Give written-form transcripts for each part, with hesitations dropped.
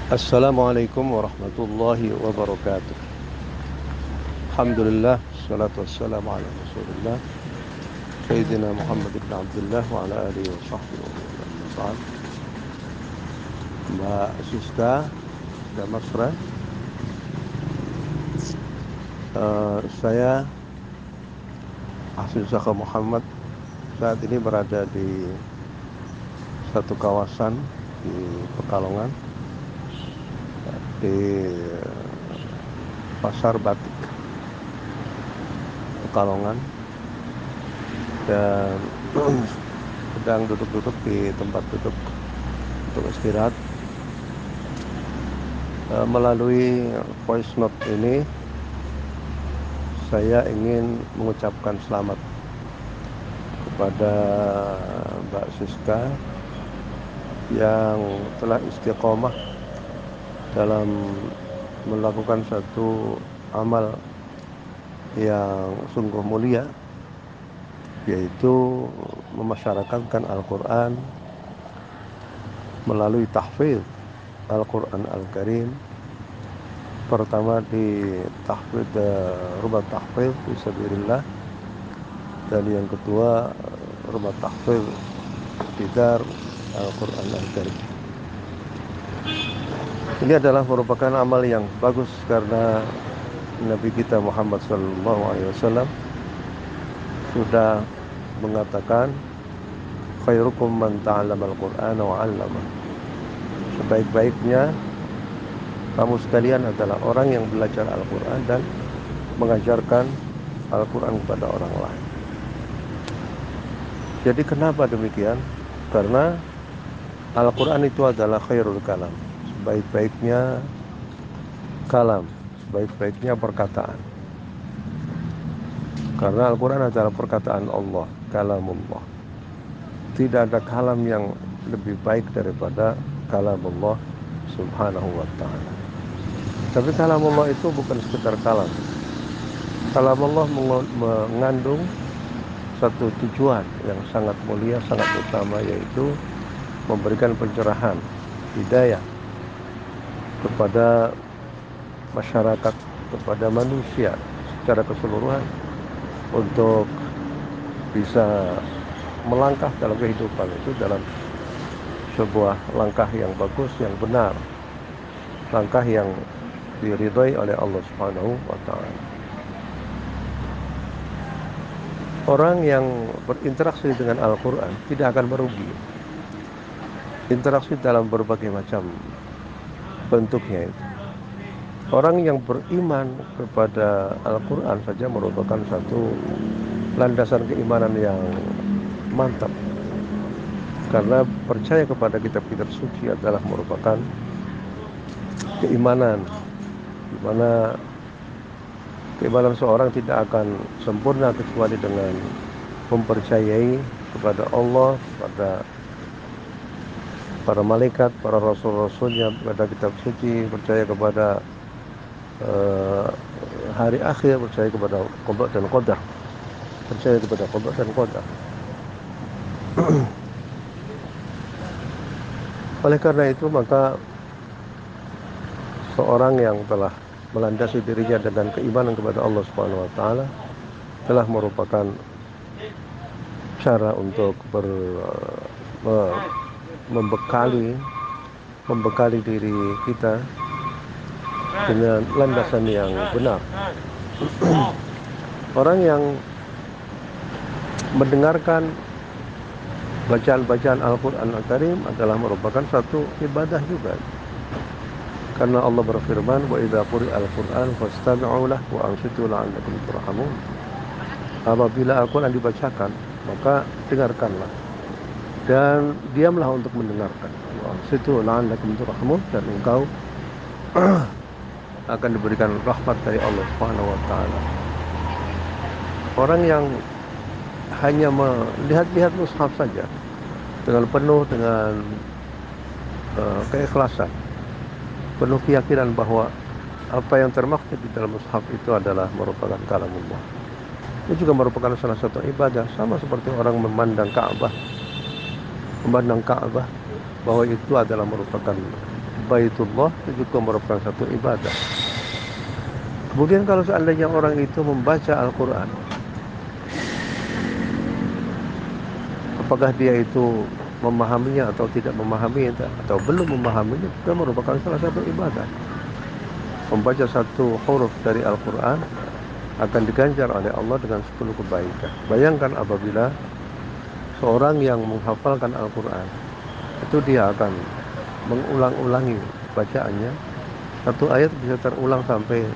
Assalamualaikum warahmatullahi wabarakatuh. Alhamdulillah, salatu wassalamu ala Rasulillah Sayyidina Muhammad ibn Abdullah wa ala alihi wa sahbihi wa man amma ba'd. Mbak Siska, Siska Masra, saya Hafiz Zaka Muhammad saat ini berada di satu kawasan di Pekalongan, di Pasar Batik Pekalongan, dan sedang duduk-duduk di tempat duduk untuk istirahat. Melalui voice note ini saya ingin mengucapkan selamat kepada Mbak Siska yang telah istiqomah dalam melakukan satu amal yang sungguh mulia, yaitu memasyarakatkan Al-Quran melalui tahfidz Al-Quran Al-Karim. Pertama di tahfidz rumah tahfidz fisabilillah, dan yang kedua rumah tahfidz di Dar Al-Quran Al-Karim. Ini adalah merupakan amal yang bagus karena Nabi kita Muhammad SAW sudah mengatakan khairukum man ta'allama al-Qur'ana wa 'allama. Sebaik-baiknya kamu sekalian adalah orang yang belajar Al-Quran dan mengajarkan Al-Quran kepada orang lain. Jadi kenapa demikian? Karena Al-Quran itu adalah khairul kalam, sebaik-baiknya kalam, sebaik-baiknya perkataan. Karena Al-Quran adalah perkataan Allah, kalamullah. Tidak ada kalam yang lebih baik daripada kalamullah subhanahu wa ta'ala. Tapi kalamullah itu bukan sekedar kalam. Kalamullah mengandung satu tujuan yang sangat mulia, sangat utama, yaitu memberikan pencerahan, hidayah kepada masyarakat, kepada manusia secara keseluruhan untuk bisa melangkah dalam kehidupan itu dalam sebuah langkah yang bagus, yang benar, langkah yang diridhai oleh Allah Subhanahu wa ta'ala. Orang yang berinteraksi dengan Al-Quran tidak akan merugi. Interaksi dalam berbagai macam bentuknya itu. Orang yang beriman kepada Al-Quran saja merupakan satu landasan keimanan yang mantap. Karena percaya kepada kitab-kitab suci adalah merupakan keimanan, di mana keimanan seorang tidak akan sempurna kecuali dengan mempercayai kepada Allah, kepada para malaikat, para rasul-rasulnya, kepada kitab suci, percaya kepada hari akhir, percaya kepada qada dan qadar, percaya kepada qada dan qadar. Oleh karena itu, maka seorang yang telah melandasi dirinya dengan keimanan kepada Allah Subhanahu wa ta'ala telah merupakan cara untuk membekali diri kita dengan landasan yang benar. Orang yang mendengarkan bacaan-bacaan Al-Quran Al-Karim adalah merupakan satu ibadah juga. Karena Allah berfirman, wa idza quri'al Qur'an fastami'u lahu wa ansitu la'allakum turhamun. Apabila Al-Quran dibacakan, maka dengarkanlah dan diamlah untuk mendengarkan. Wa ansitu la'allakum turhamun, dan engkau akan diberikan rahmat dari Allah Subhanahu wa ta'ala. Orang yang hanya melihat-lihat mushaf saja dengan penuh dengan keikhlasan, penuh keyakinan bahwa apa yang termaktub di dalam mushaf itu adalah merupakan kalamullah. Itu juga merupakan salah satu ibadah, sama seperti orang memandang Ka'bah bahwa itu adalah merupakan Baitullah itu juga merupakan satu ibadah. Kemudian kalau seandainya orang itu membaca Al-Quran, apakah dia itu memahaminya atau tidak memahaminya atau belum memahaminya, juga merupakan salah satu ibadah. Membaca satu huruf dari Al-Quran akan diganjar oleh Allah dengan 10 kebaikan. Bayangkan apabila seorang yang menghafalkan Al-Quran, itu dia akan mengulang-ulangi bacaannya. Satu ayat bisa terulang sampai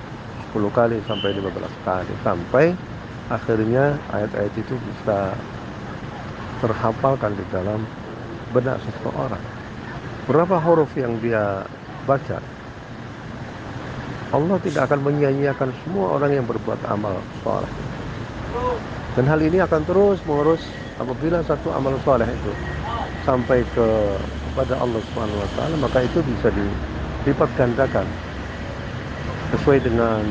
10 kali, sampai 15 kali, sampai akhirnya ayat-ayat itu bisa terhafalkan di dalam benak seseorang. Berapa huruf yang dia baca, Allah tidak akan menyia-nyiakan semua orang yang berbuat amal soleh. Dan hal ini akan terus menerus apabila satu amal soleh itu sampai kepada Allah Subhanahu wa taala, maka itu bisa dilipat gandakan sesuai dengan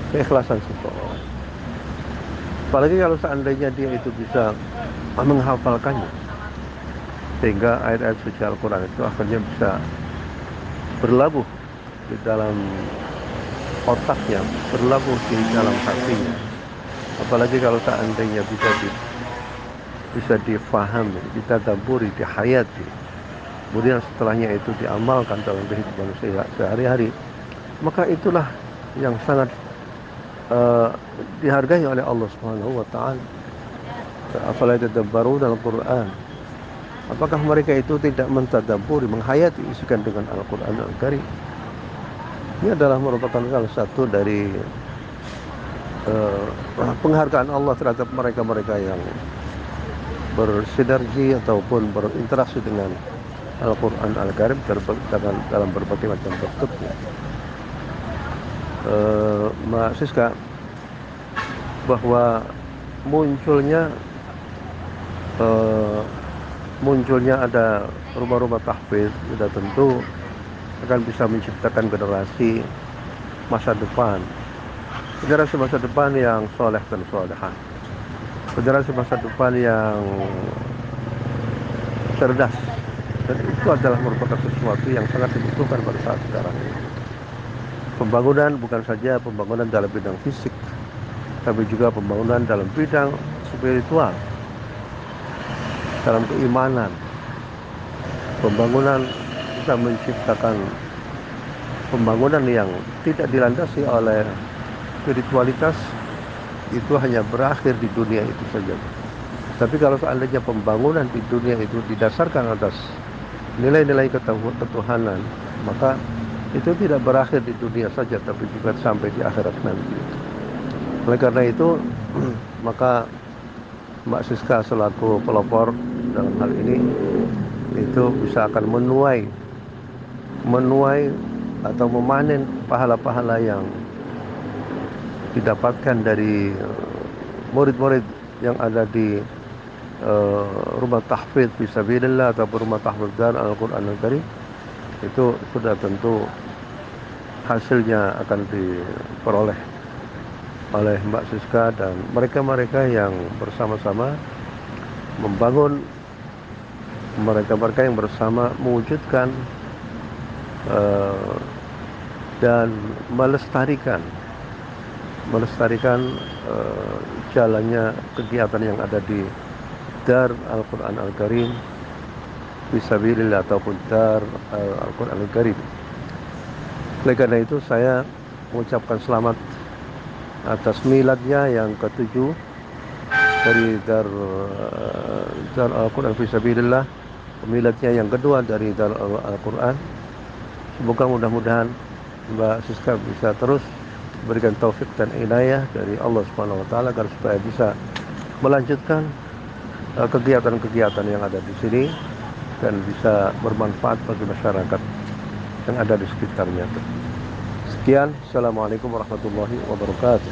keikhlasan seseorang. Apalagi kalau seandainya dia itu bisa menghafalkannya, sehingga ayat-ayat suci Al-Quran itu akhirnya bisa berlabuh di dalam otaknya, berlabuh di dalam hatinya. Apalagi kalau seandainya bisa difahami, ditadabburi, dihayati, kemudian setelahnya itu diamalkan dalam kehidupan sehari-hari, maka itulah yang sangat dihargai oleh Allah Subhanahu wa taala. Afala yatadabbaruna al-Qur'an? Apakah mereka itu tidak mentadabburi, menghayati isi kandungan Al-Qur'an Al-Karim? Ini adalah merupakan salah satu dari penghargaan Allah terhadap mereka-mereka yang bersinergi ataupun berinteraksi dengan Al-Quran Al-Karim dalam berbagai macam bentuknya. Mbak Siska, bahwa munculnya ada rumah-rumah tahfidz sudah tentu akan bisa menciptakan generasi masa depan yang soleh dan solehah, generasi masa depan yang cerdas, dan itu adalah merupakan sesuatu yang sangat dibutuhkan pada saat sekarang ini. Pembangunan bukan saja pembangunan dalam bidang fisik, tapi juga pembangunan dalam bidang spiritual, dalam keimanan. Pembangunan bisa menciptakan pembangunan yang tidak dilandasi oleh spiritualitas, itu hanya berakhir di dunia itu saja. Tapi kalau seandainya pembangunan di dunia itu didasarkan atas nilai-nilai ketuhanan, maka itu tidak berakhir di dunia saja, tapi juga sampai di akhirat nanti. Oleh karena itu, maka Mbak Siska selaku pelopor dalam hal ini itu bisa akan menuai atau memanen pahala-pahala yang didapatkan dari murid-murid yang ada di rumah tahfidz fisabilillah ataupun rumah tahfidz dan Al-Quran Al-Karim. Itu sudah tentu hasilnya akan diperoleh oleh Mbak Siska dan mereka-mereka yang bersama-sama membangun, mereka-mereka yang bersama mewujudkan dan melestarikan jalannya kegiatan yang ada di Dar Al-Quran Al-Karim fisabilillah ataupun Dar Al-Quran Al-Karim. Oleh karena itu saya mengucapkan selamat atas miladnya yang ke-7 dari Dar Al-Quran fisabilillah, miladnya yang kedua dari Dar Al-Quran. Semoga mudah-mudahan Mbak Siska bisa terus berikan taufik dan inayah dari Allah Subhanahu wa taala agar supaya bisa melanjutkan kegiatan-kegiatan yang ada di sini dan bisa bermanfaat bagi masyarakat yang ada di sekitarnya. Sekian, Assalamualaikum warahmatullahi wabarakatuh.